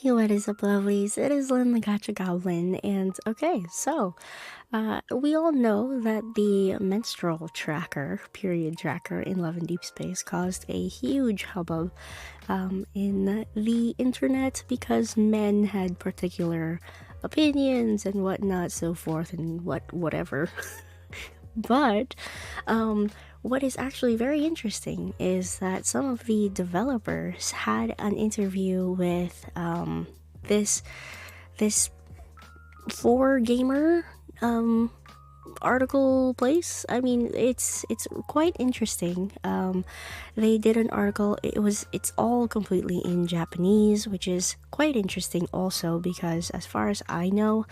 Hey, what is up, lovelies? It is Lynn the Gacha Goblin, and okay, we all know that the menstrual tracker, period tracker in Love and Deep Space caused a huge hubbub in the internet because men had particular opinions and whatnot, so forth, and whatever. But what is actually very interesting is that some of the developers had an interview with this this four gamer article place. I mean, it's quite interesting. They did an article. It's all completely in Japanese, which is quite interesting also because as far as I know,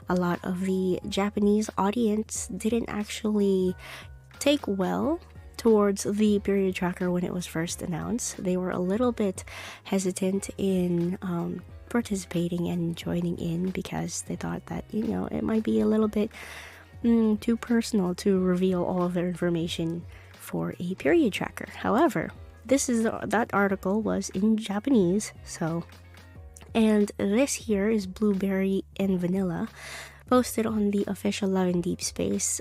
a lot of the Japanese audience didn't actually take well towards the period tracker when it was first announced. They were a little bit hesitant in participating and joining in because they thought that, it might be a little bit too personal to reveal all of their information for a period tracker. However, that article was in Japanese, and this here is Blueberry and Vanilla, posted on the official Love and Deep Space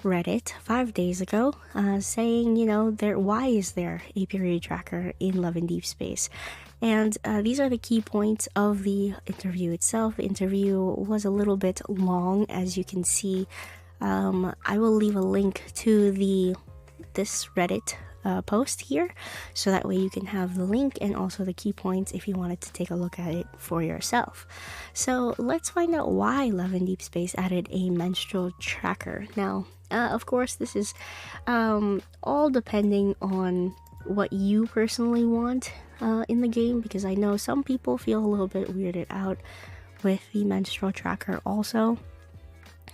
Reddit 5 days ago, saying, why is there a period tracker in Love and Deep Space? And these are the key points of the interview itself. The interview was a little bit long, as you can see. I will leave a link to this Reddit post here, so that way you can have the link and also the key points if you wanted to take a look at it for yourself. So let's find out why Love and Deep Space added a menstrual tracker. Now, of course, this is all depending on what you personally want in the game, because I know some people feel a little bit weirded out with the menstrual tracker also.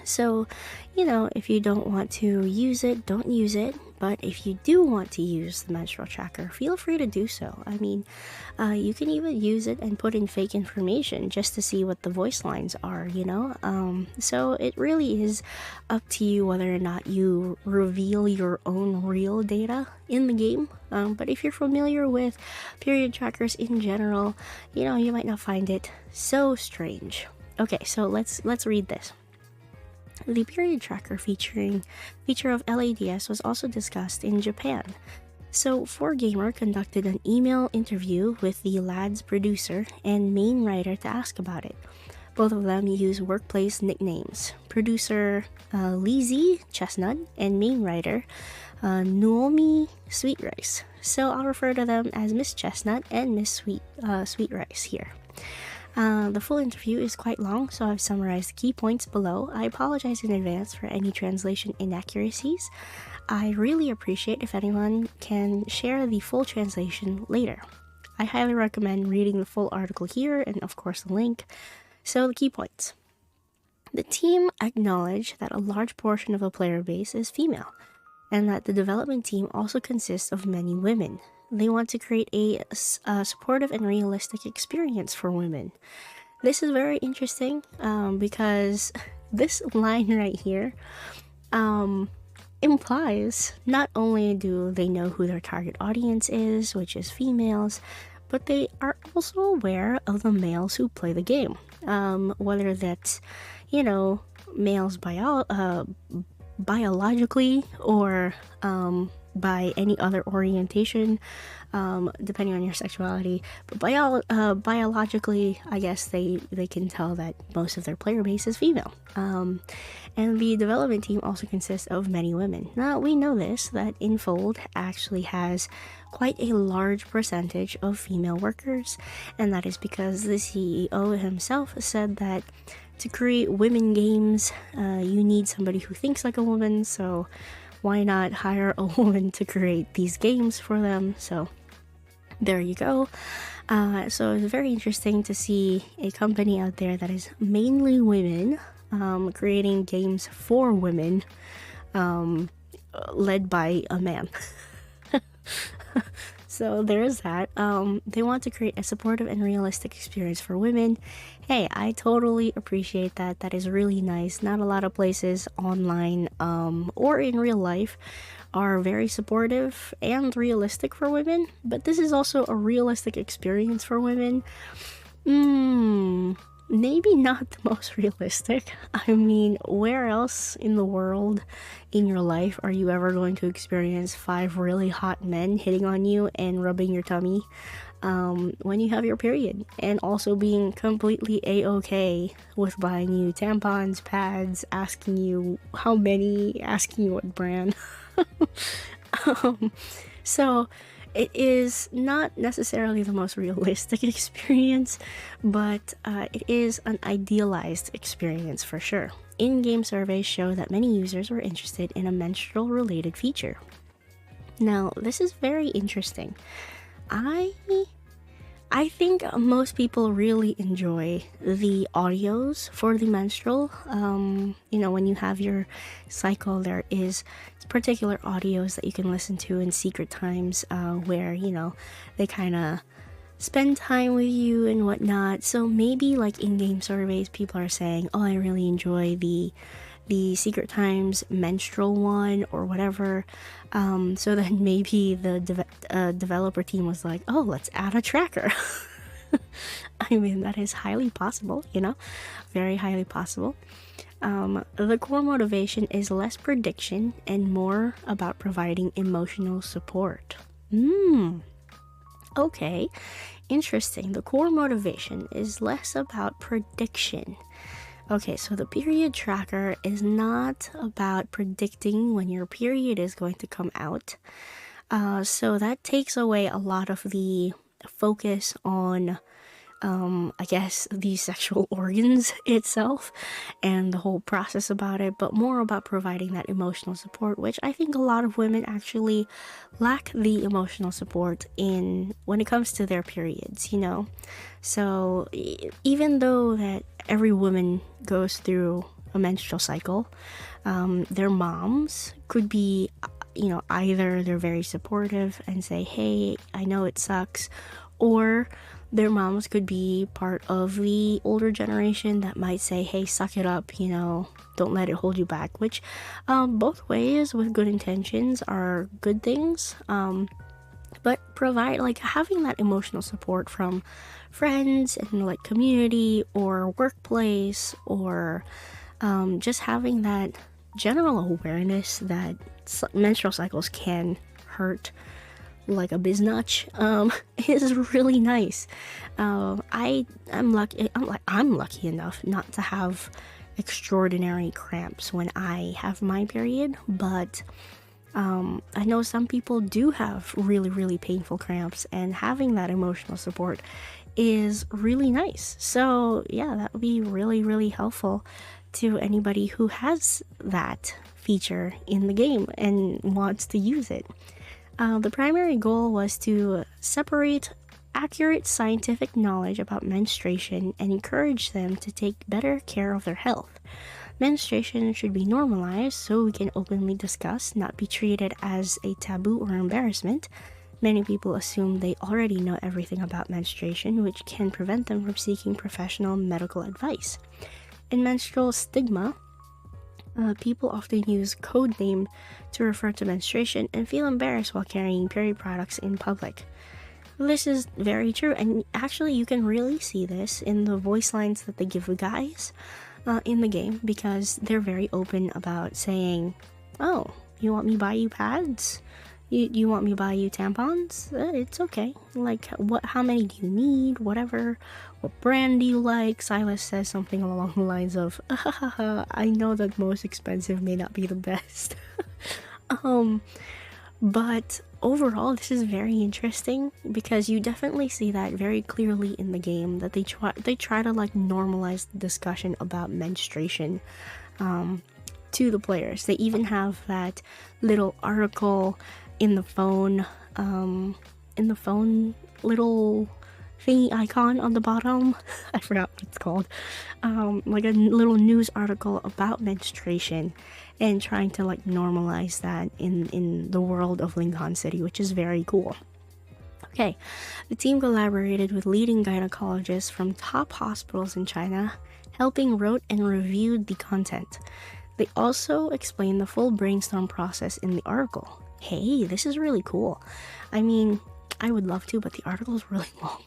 So, if you don't want to use it, don't use it. But if you do want to use the menstrual tracker, feel free to do so. I mean, you can even use it and put in fake information just to see what the voice lines are, So it really is up to you whether or not you reveal your own real data in the game. But if you're familiar with period trackers in general, you might not find it so strange. Okay, so let's read this. The period tracker feature of LADS was also discussed in Japan. So 4Gamer conducted an email interview with the lad's producer and main writer to ask about it. Both of them use workplace nicknames. Producer Lizzie Chestnut and main writer Naomi Sweet Rice. So I'll refer to them as Miss Chestnut and Miss Sweet Rice here. The full interview is quite long, so I've summarized the key points below. I apologize in advance for any translation inaccuracies. I really appreciate if anyone can share the full translation later. I highly recommend reading the full article here and of course the link. So the key points. The team acknowledged that a large portion of the player base is female, and that the development team also consists of many women. They want to create a supportive and realistic experience for women. This is very interesting because this line right here implies not only do they know who their target audience is, which is females, but they are also aware of the males who play the game. Whether that's, males biologically or by any other orientation, depending on your sexuality. But biologically, I guess they can tell that most of their player base is female. And the development team also consists of many women. Now, we know that Infold actually has quite a large percentage of female workers, and that is because the CEO himself said that to create women games, you need somebody who thinks like a woman, so why not hire a woman to create these games for them? So there you go. So it's very interesting to see a company out there that is mainly women creating games for women, led by a man. So there's that. They want to create a supportive and realistic experience for women. Hey, I totally appreciate that. That is really nice. Not a lot of places online or in real life are very supportive and realistic for women, but this is also a realistic experience for women. Hmm, maybe not the most realistic. I mean, where else in the world in your life are you ever going to experience five really hot men hitting on you and rubbing your tummy when you have your period? And also being completely a-okay with buying you tampons, pads, asking you how many, asking you what brand. So it is not necessarily the most realistic experience, but it is an idealized experience for sure. In-game surveys show that many users were interested in a menstrual-related feature. Now, this is very interesting. I I think most people really enjoy the audios for the menstrual. When you have your cycle, there is particular audios that you can listen to in secret times where, they kind of spend time with you and whatnot. So maybe like in-game surveys, people are saying, "Oh, I really enjoy the secret times menstrual one or whatever." So then maybe the developer team was like, "Oh, let's add a tracker." I mean, that is highly possible, very highly possible. The core motivation is less prediction and more about providing emotional support. Okay, interesting. The core motivation is less about prediction. Okay, so the period tracker is not about predicting when your period is going to come out. So that takes away a lot of the focus on, I guess, the sexual organs itself and the whole process about it, but more about providing that emotional support, which I think a lot of women actually lack the emotional support in when it comes to their periods, So even though that every woman goes through a menstrual cycle, their moms could be, either they're very supportive and say, "Hey, I know it sucks," or their moms could be part of the older generation that might say, "Hey, suck it up, don't let it hold you back," which both ways with good intentions are good things. But provide like having that emotional support from friends and like community or workplace or just having that general awareness that menstrual cycles can hurt like a biznatch is really nice. I'm lucky. I'm lucky enough not to have extraordinary cramps when I have my period, but I know some people do have really, really painful cramps, and having that emotional support is really nice. So, yeah, that would be really, really helpful to anybody who has that feature in the game and wants to use it. The primary goal was to separate accurate scientific knowledge about menstruation and encourage them to take better care of their health. Menstruation should be normalized so we can openly discuss, not be treated as a taboo or embarrassment. Many people assume they already know everything about menstruation, which can prevent them from seeking professional medical advice. In menstrual stigma, people often use code name to refer to menstruation and feel embarrassed while carrying period products in public. This is very true, and actually you can really see this in the voice lines that they give the guys in the game, because they're very open about saying, "Oh, you want me to buy you pads? You want me to buy you tampons? It's okay. Like, how many do you need? Whatever. What brand do you like?" Silas says something along the lines of, "I know that most expensive may not be the best." But overall, this is very interesting because you definitely see that very clearly in the game, that they try to like normalize the discussion about menstruation to the players. They even have that little article in the phone little thingy icon on the bottom. I forgot what it's called. Like a little news article about menstruation and trying to like normalize that in the world of Lincoln City, which is very cool. Okay, the team collaborated with leading gynecologists from top hospitals in China, helping wrote and reviewed the content. They also explained the full brainstorm process in the article. Hey, this is really cool. I mean, I would love to, but the article is really long.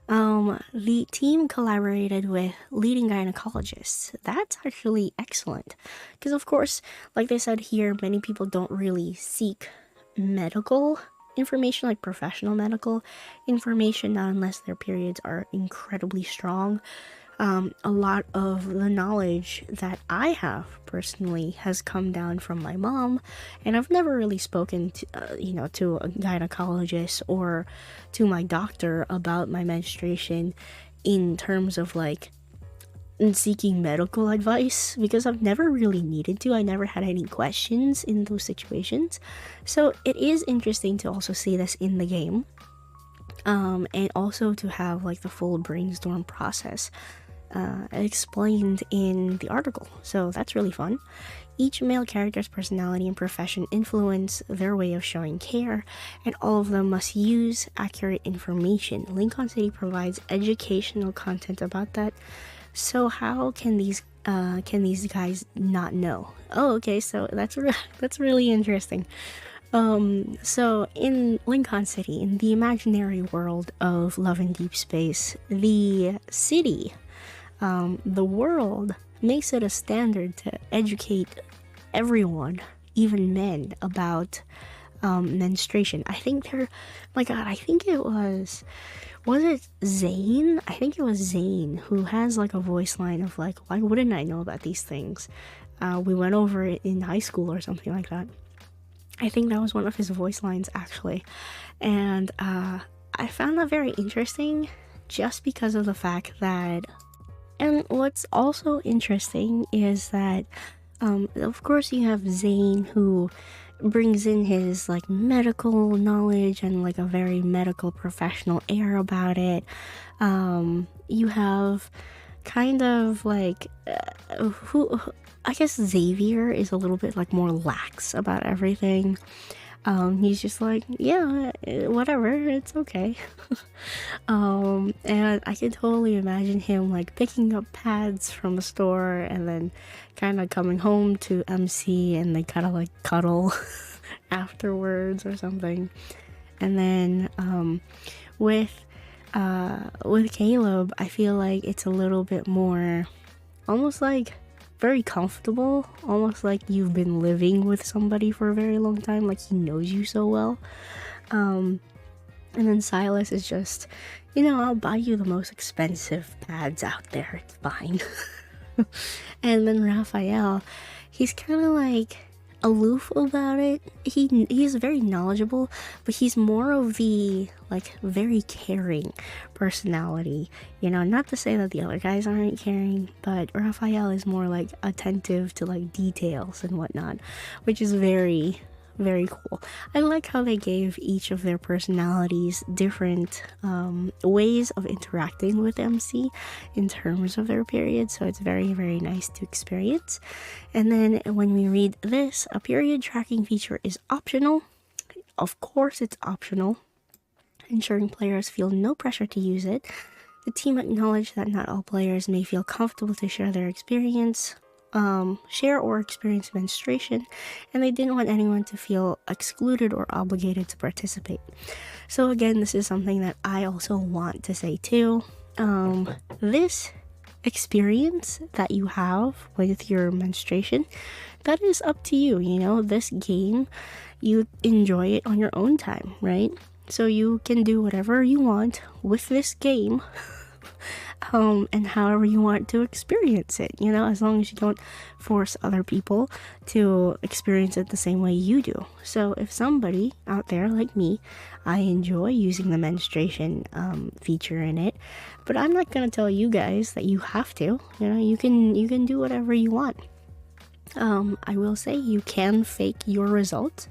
The team collaborated with leading gynecologists. That's actually excellent. Because, of course, like they said here, many people don't really seek medical information, like professional medical information, not unless their periods are incredibly strong. A lot of the knowledge that I have personally has come down from my mom, and I've never really spoken to, to a gynecologist or to my doctor about my menstruation in terms of like seeking medical advice, because I've never really needed to. I never had any questions in those situations. So it is interesting to also see this in the game, and also to have like the full brainstorm process explained in the article. So that's really fun. Each male character's personality and profession influence their way of showing care, and all of them must use accurate information. Lincoln City provides educational content about that. So how can these guys not know? Oh, okay. So that's really interesting. So in Lincoln City, in the imaginary world of Love and Deepspace, the city, the world makes it a standard to educate everyone, even men, about menstruation. I think my God, I think was it Zane? I think it was Zane who has like a voice line of like, why wouldn't I know about these things? We went over it in high school or something like that. I think that was one of his voice lines actually. And I found that very interesting just because of the fact that, and what's also interesting is that, of course, you have Zane who brings in his like medical knowledge and like a very medical professional air about it. You have kind of like who I guess Xavier is a little bit like more lax about everything. He's just like, yeah, whatever, it's okay. And I can totally imagine him like picking up pads from a store and then kind of coming home to MC and they kind of like cuddle afterwards or something. And then with Caleb, I feel like it's a little bit more almost like very comfortable, almost like you've been living with somebody for a very long time, like he knows you so well. And then Silas is just, I'll buy you the most expensive pads out there, it's fine. And then Raphael, he's kind of like aloof about it. He's very knowledgeable, but he's more of the like very caring personality. Not to say that the other guys aren't caring, but Raphael is more like attentive to like details and whatnot, which is very, very cool. I like how they gave each of their personalities different ways of interacting with MC in terms of their period, so it's very, very nice to experience. And then when we read this, a period tracking feature is optional. Of course it's optional, ensuring players feel no pressure to use it. The team acknowledged that not all players may feel comfortable to share their experience, share or experience menstruation, and they didn't want anyone to feel excluded or obligated to participate. So again, this is something that I also want to say too. This experience that you have with your menstruation, that is up to you. This game, you enjoy it on your own time, right? So you can do whatever you want with this game. And however you want to experience it, as long as you don't force other people to experience it the same way you do. So if somebody out there like me, I enjoy using the menstruation feature in it, but I'm not gonna tell you guys that you have to. You can do whatever you want. I will say you can fake your results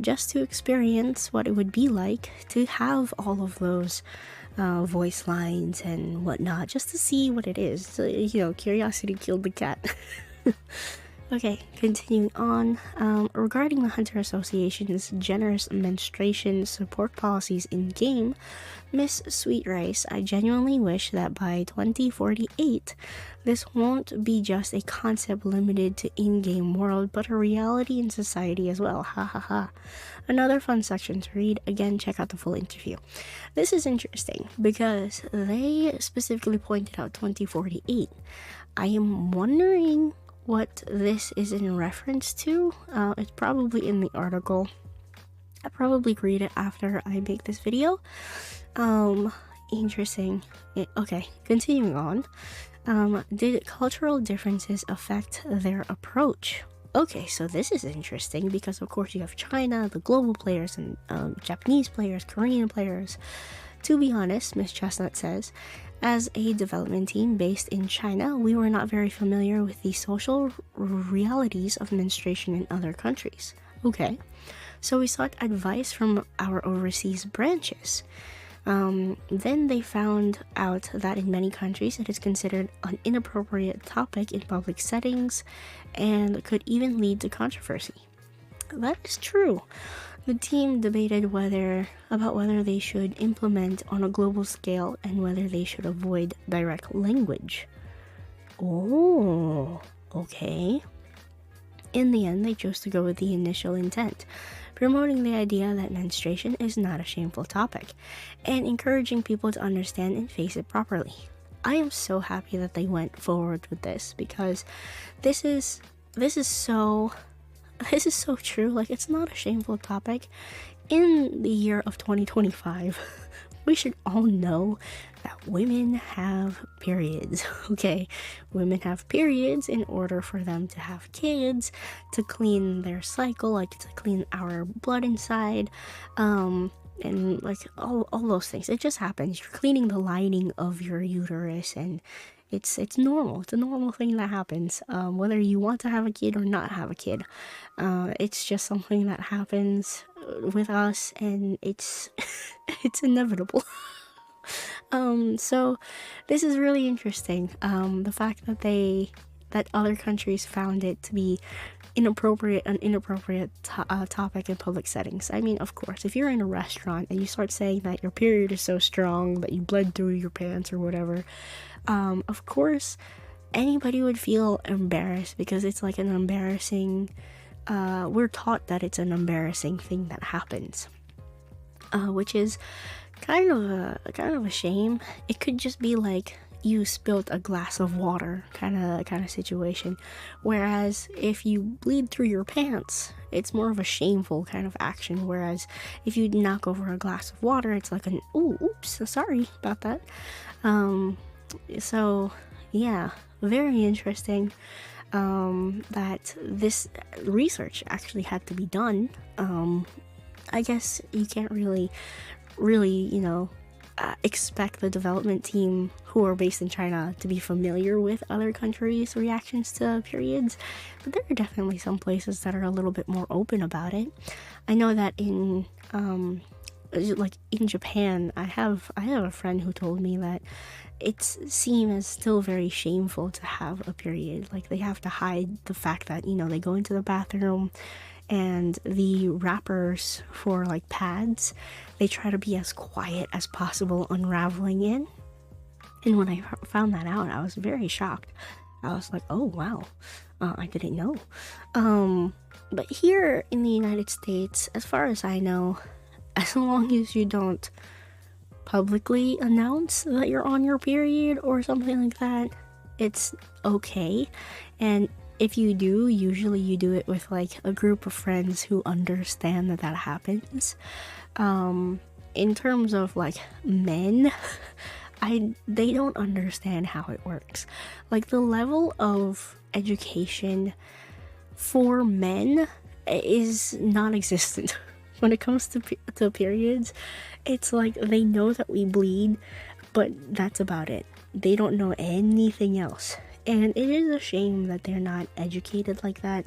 just to experience what it would be like to have all of those voice lines and whatnot, just to see what it is. So, curiosity killed the cat. Okay, continuing on. Regarding the Hunter Association's generous menstruation support policies in game, Miss Sweet Rice, I genuinely wish that by 2048, this won't be just a concept limited to in-game world, but a reality in society as well. Ha ha ha. Another fun section to read. Again, check out the full interview. This is interesting because they specifically pointed out 2048. I am wondering what this is in reference to. It's probably in the article. I'll probably read it after I make this video. Interesting. Okay, continuing on. Did cultural differences affect their approach? Okay, so this is interesting because of course you have China, the global players, and Japanese players, Korean players. To be honest, Miss Chestnut says, as a development team based in China, we were not very familiar with the social realities of menstruation in other countries. Okay, so we sought advice from our overseas branches. Then they found out that in many countries it is considered an inappropriate topic in public settings and could even lead to controversy. That is true. The team debated whether they should implement on a global scale and whether they should avoid direct language. Oh, okay. In the end, they chose to go with the initial intent, promoting the idea that menstruation is not a shameful topic, and encouraging people to understand and face it properly. I am so happy that they went forward with this because this is so true. Like, it's not a shameful topic. In the year of 2025, we should all know that women have periods. Okay, women have periods in order for them to have kids, to clean their cycle, like to clean our blood inside, and like all those things. It just happens. You're cleaning the lining of your uterus, and it's normal. It's a normal thing that happens, whether you want to have a kid or not have a kid. It's just something that happens with us, and it's it's inevitable. So this is really interesting. The fact that other countries found it to be an inappropriate topic in public settings. I mean, of course, if you're in a restaurant and you start saying that your period is so strong that you bled through your pants or whatever, of course, anybody would feel embarrassed because it's like an embarrassing. We're taught that it's an embarrassing thing that happens, which is kind of a shame. It could just be like you spilled a glass of water kind of situation, whereas if you bleed through your pants, it's more of a shameful kind of action, whereas if you knock over a glass of water, it's like an oops, sorry about that. So yeah, very interesting that this research actually had to be done. I guess you can't really expect the development team who are based in China to be familiar with other countries' reactions to periods, but there are definitely some places that are a little bit more open about it. I know that in Japan, I have a friend who told me that it's seen as still very shameful to have a period. Like, they have to hide the fact that they go into the bathroom, and the wrappers for like pads, they try to be as quiet as possible unraveling in. And when I found that out, I was very shocked. I was like, oh wow, I didn't know. But here in the United States, as far as I know, as long as you don't publicly announce that you're on your period or something like that, it's okay. And if you do, usually you do it with like a group of friends who understand that happens. In terms of like men, they don't understand how it works. Like, the level of education for men is non-existent when it comes to periods. It's like they know that we bleed, but that's about it. They don't know anything else. And it is a shame that they're not educated like that.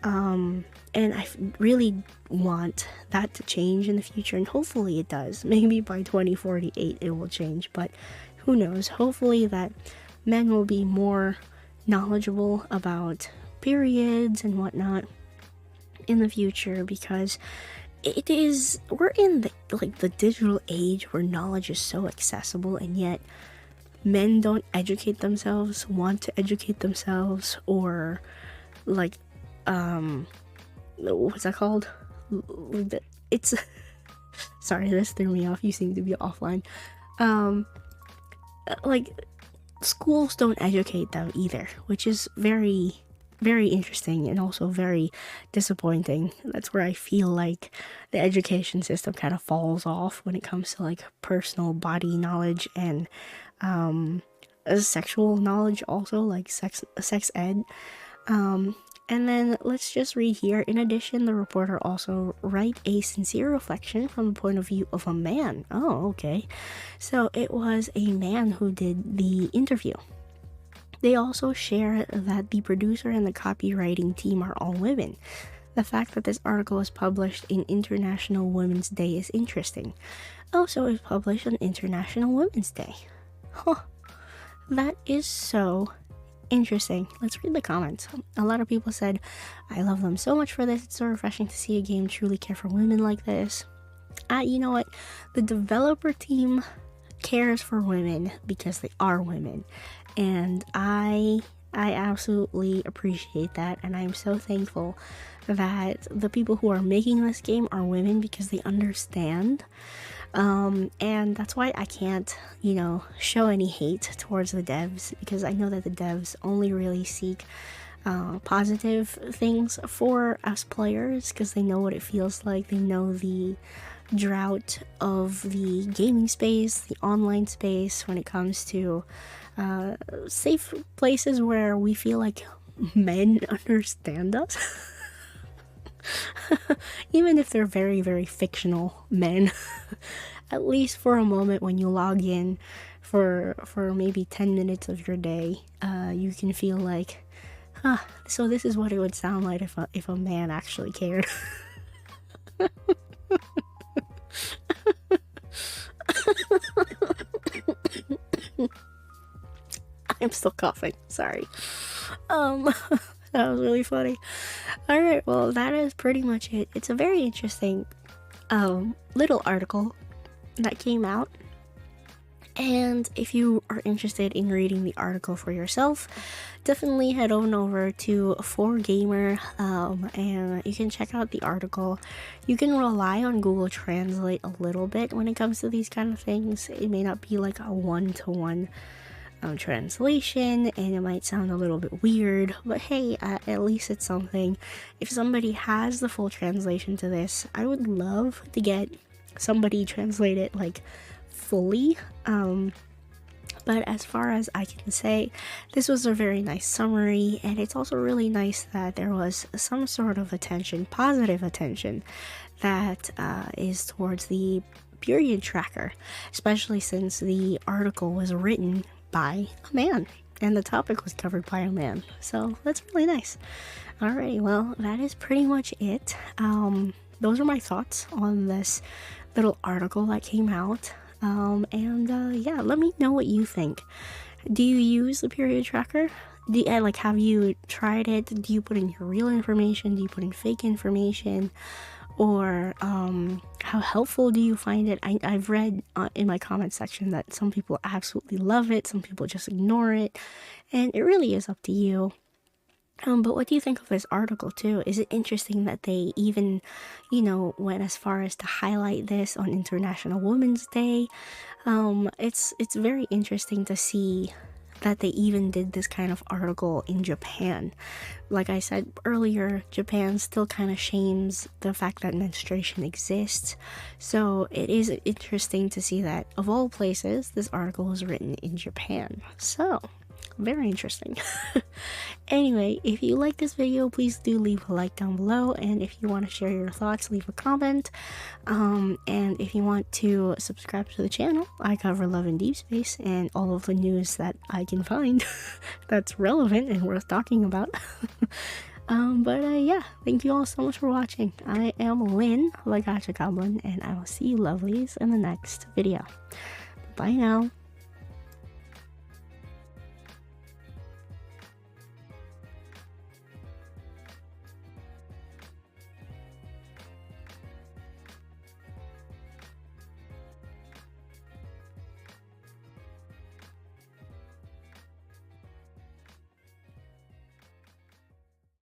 And I really want that to change in the future, and hopefully it does. Maybe by 2048 it will change, but who knows. Hopefully that men will be more knowledgeable about periods and whatnot in the future, because we're in the digital age where knowledge is so accessible, and yet men don't educate themselves, want to educate themselves, or like what's that called? It's sorry, this threw me off. You seem to be offline. Like schools don't educate them either, which is very, very interesting and also very disappointing. That's where I feel like the education system kind of falls off when it comes to like personal body knowledge and sexual knowledge, also like sex ed. And then let's just read here. In addition, the reporter also write a sincere reflection from the point of view of a man. Oh, okay. So it was a man who did the interview. They also share that the producer and the copywriting team are all women. The fact that this article was published in International Women's Day is interesting. Also, it was published on International Women's Day. Huh. That is so interesting. Let's read the comments. A lot of people said, I love them so much for this. It's so refreshing to see a game truly care for women like this. You know what? The developer team cares for women because they are women. And I absolutely appreciate that. And I'm so thankful that the people who are making this game are women, because they understand. And that's why I can't, show any hate towards the devs, because I know that the devs only really seek positive things for us players, because they know what it feels like. They know the drought of the gaming space, the online space, when it comes to safe places where we feel like men understand us. Even if they're very, very fictional men. At least for a moment, when you log in for maybe 10 minutes of your day, you can feel like, so this is what it would sound like if a man actually cared. I'm still coughing, sorry. That was really funny. Alright, well, that is pretty much it. It's a very interesting little article that came out. And if you are interested in reading the article for yourself, definitely head on over to 4Gamer, and you can check out the article. You can rely on Google Translate a little bit when it comes to these kind of things. It may not be like a one-to-one translation, and it might sound a little bit weird, but hey, at least it's something. If somebody has the full translation to this, I would love to get somebody translate it like fully. But as far as I can say, this was a very nice summary, and it's also really nice that there was some sort of attention, positive attention, that is towards the period tracker, especially since the article was written by a man and the topic was covered by a man. So that's really nice. Alrighty, well, that is pretty much it. Those are my thoughts on this little article that came out. Yeah, let me know what you think. Do you use the period tracker? Have you tried it? Do you put in your real information? Do you put in fake information? Or how helpful do you find it? I've read in my comment section that some people absolutely love it, some people just ignore it, and it really is up to you. But what do you think of this article too? Is it interesting that they even, went as far as to highlight this on International Women's Day? It's very interesting to see that they even did this kind of article in Japan. Like I said earlier, Japan still kind of shames the fact that menstruation exists. So it is interesting to see that, of all places, this article was written in Japan. So, very interesting. Anyway, if you like this video, please do leave a like down below, and if you want to share your thoughts, leave a comment. And if you want to subscribe to the channel, I cover love in Deepspace and all of the news that I can find that's relevant and worth talking about. Yeah, thank you all so much for watching. I am Lynn, the Gacha Goblin, and I will see you lovelies in the next video. Bye now.